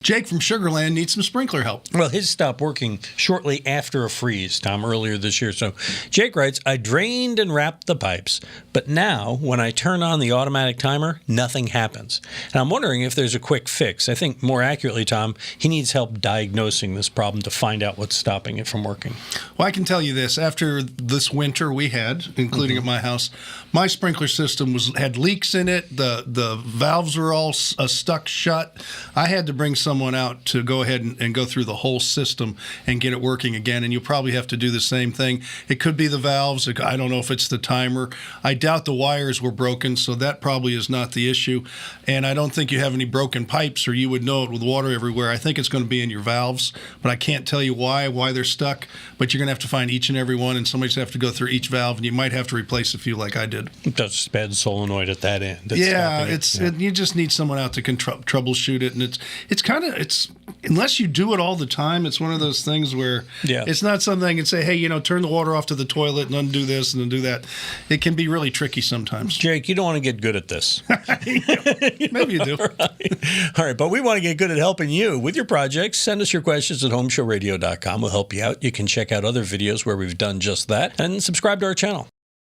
Jake from Sugarland needs some sprinkler help. Well, his stopped working shortly after a freeze, Tom, earlier this year. So Jake writes, I drained and wrapped the pipes, but now when I turn on the automatic timer, nothing happens. And I'm wondering if there's a quick fix. I think more accurately, Tom, he needs help diagnosing this problem to find out what's stopping it from working. Well, I can tell you this. After this winter we had, including at my house, my sprinkler system had leaks in it. The valves were all stuck shut. I had to bring someone out to go ahead and go through the whole system and get it working again. And you'll probably have to do the same thing. It could be the valves. I don't know if it's the timer. I doubt the wires were broken, so that probably is not the issue. And I don't think you have any broken pipes, or you would know it with water everywhere. I think it's going to be in your valves, but I can't tell you why they're stuck. But you're going to have to find each and every one, and somebody's going to have to go through each valve, and you might have to replace a few like I did. That's a bad solenoid at that end. You just need someone out to troubleshoot it, and it's unless you do it all the time, it's one of those things where it's not something I can say, hey, turn the water off to the toilet and undo this and undo that. It can be really tricky sometimes. Jake, you don't want to get good at this. Maybe you do. All right, but we want to get good at helping you with your projects. Send us your questions at HomeShowRadio.com. We'll help you out. You can check out other videos where we've done just that, and subscribe to our channel.